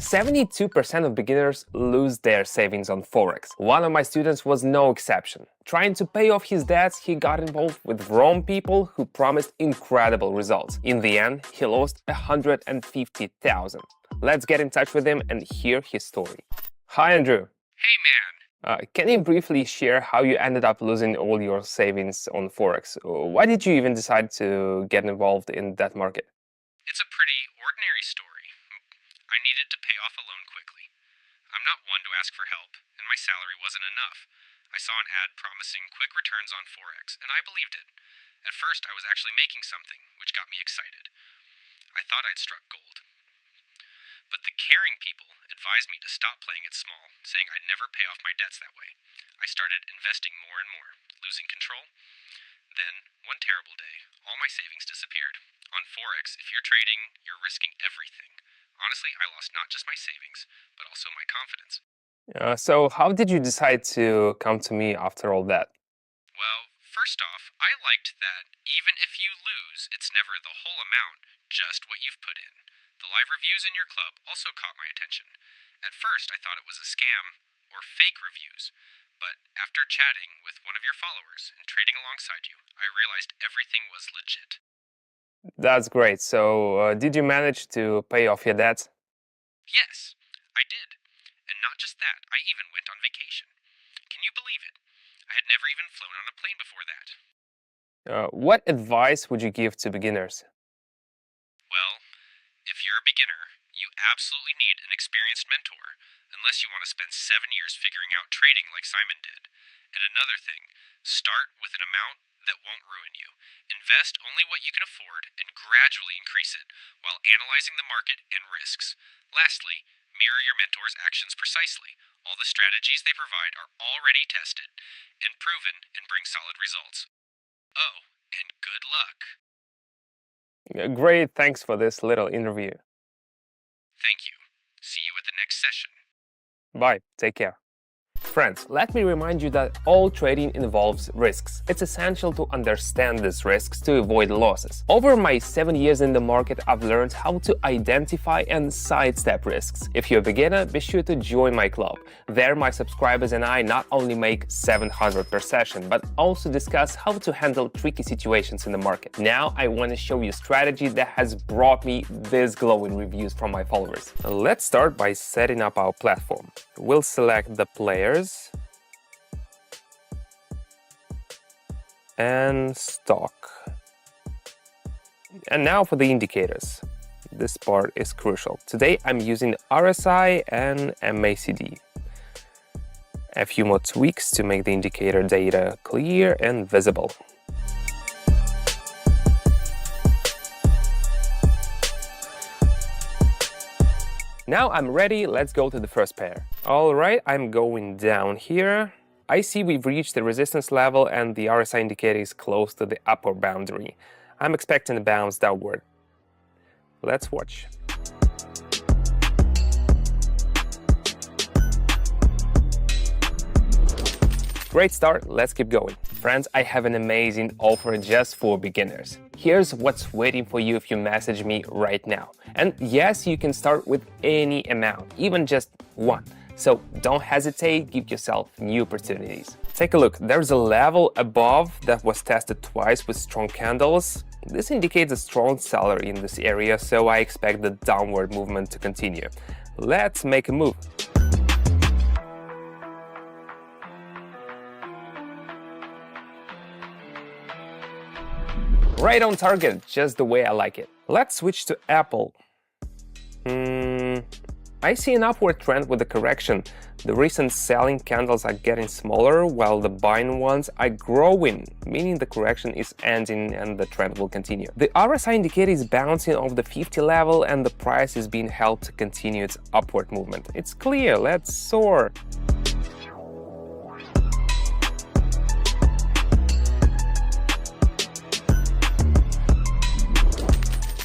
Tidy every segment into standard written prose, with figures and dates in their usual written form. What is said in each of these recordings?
72% of beginners lose their savings on Forex. One of my students was no exception. Trying to pay off his debts, he got involved with wrong people who promised incredible results. In the end, he lost 150,000. Let's get in touch with him and hear his story. Hi, Andrew. Hey, man. Can you briefly share how you ended up losing all your savings on Forex? Why did you even decide to get involved in that market? It's a pretty ordinary story. I needed to pay off a loan quickly. I'm not one to ask for help, and my salary wasn't enough. I saw an ad promising quick returns on Forex, and I believed it. At first, I was actually making something, which got me excited. I thought I'd struck gold. But the caring people advised me to stop playing it small, saying I'd never pay off my debts that way. I started investing more and more, losing control. Then, one terrible day, all my savings disappeared. On Forex, if you're trading, you're risking everything. Honestly, I lost not just my savings, but also my confidence. So how did you decide to come to me after all that? Well, first off, I liked that even if you lose, it's never the whole amount, just what you've put in. The live reviews in your club also caught my attention. At first, I thought it was a scam or fake reviews, but after chatting with one of your followers and trading alongside you, I realized everything was legit. That's great. So did you manage to pay off your debts? Yes, I did. And not just that, I even went on vacation. Can you believe it? I had never even flown on a plane before that. What advice would you give to beginners? Well, if you're a beginner, you absolutely need an experienced mentor, unless you want to spend 7 years figuring out trading like Simon did. And another thing, start with an amount that won't ruin you. Invest only what you can afford and gradually increase it while analyzing the market and risks. Lastly, mirror your mentor's actions precisely. All the strategies they provide are already tested and proven and bring solid results. Oh, and good luck. Great, thanks for this little interview. Thank you. See you at the next session. Bye, take care. Friends, let me remind you that all trading involves risks. It's essential to understand these risks to avoid losses. Over my 7 years in the market, I've learned how to identify and sidestep risks. If you're a beginner, be sure to join my club. There, my subscribers and I not only make 700 per session, but also discuss how to handle tricky situations in the market. Now, I want to show you a strategy that has brought me these glowing reviews from my followers. Let's start by setting up our platform. We'll select the players and stock. And now for the indicators. This part is crucial. Today I'm using RSI and MACD. A few more tweaks to make the indicator data clear and visible. Now I'm ready, let's go to the first pair. All right, I'm going down here. I see we've reached the resistance level and the RSI indicator is close to the upper boundary. I'm expecting a bounce downward. Let's watch. Great start, let's keep going. Friends, I have an amazing offer just for beginners. Here's what's waiting for you if you message me right now. And yes, you can start with any amount, even just one. So don't hesitate, give yourself new opportunities. Take a look, there's a level above that was tested twice with strong candles. This indicates a strong seller in this area, so I expect the downward movement to continue. Let's make a move. Right on target, just the way I like it. Let's switch to Apple. I see an upward trend with the correction. The recent selling candles are getting smaller, while the buying ones are growing, meaning the correction is ending and the trend will continue. The RSI indicator is bouncing off the 50 level and the price is being held to continue its upward movement. It's clear, let's soar.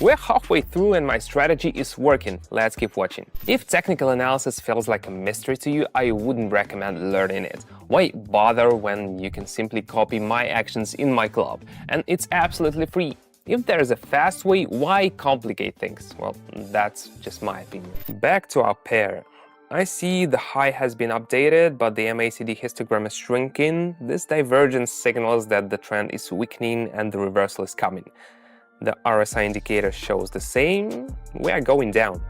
We're halfway through and my strategy is working. Let's keep watching. If technical analysis feels like a mystery to you, I wouldn't recommend learning it. Why bother when you can simply copy my actions in my club? And it's absolutely free. If there's a fast way, why complicate things? Well, that's just my opinion. Back to our pair. I see the high has been updated, but the MACD histogram is shrinking. This divergence signals that the trend is weakening and the reversal is coming. The RSI indicator shows the same. We are going down.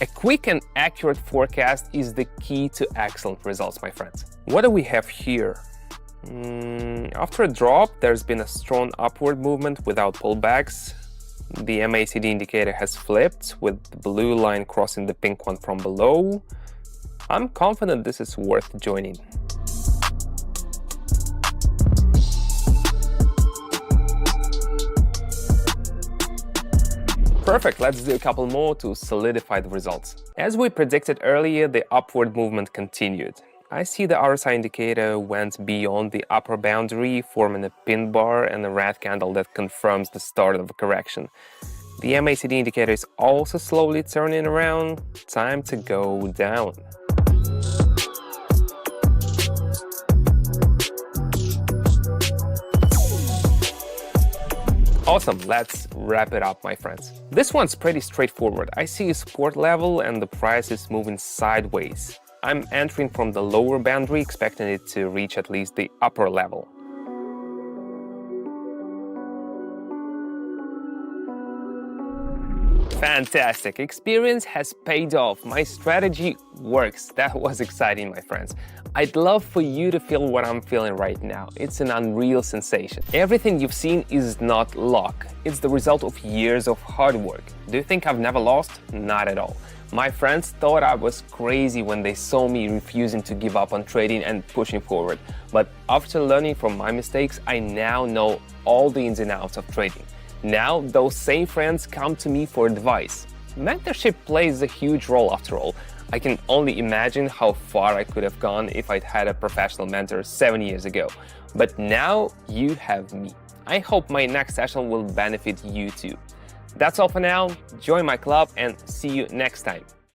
A quick and accurate forecast is the key to excellent results, my friends. What do we have here? After a drop, there's been a strong upward movement without pullbacks. The MACD indicator has flipped, with the blue line crossing the pink one from below. I'm confident this is worth joining. Perfect, let's do a couple more to solidify the results. As we predicted earlier, the upward movement continued. I see the RSI indicator went beyond the upper boundary, forming a pin bar and a red candle that confirms the start of a correction. The MACD indicator is also slowly turning around. Time to go down. Awesome, let's wrap it up, my friends. This one's pretty straightforward. I see a support level and the price is moving sideways. I'm entering from the lower boundary, expecting it to reach at least the upper level. Fantastic! Experience has paid off. My strategy works. That was exciting, my friends. I'd love for you to feel what I'm feeling right now. It's an unreal sensation. Everything you've seen is not luck. It's the result of years of hard work. Do you think I've never lost? Not at all. My friends thought I was crazy when they saw me refusing to give up on trading and pushing forward. But after learning from my mistakes, I now know all the ins and outs of trading. Now, those same friends come to me for advice. Mentorship plays a huge role after all. I can only imagine how far I could have gone if I'd had a professional mentor 7 years ago. But now you have me. I hope my next session will benefit you too. That's all for now. Join my club and see you next time.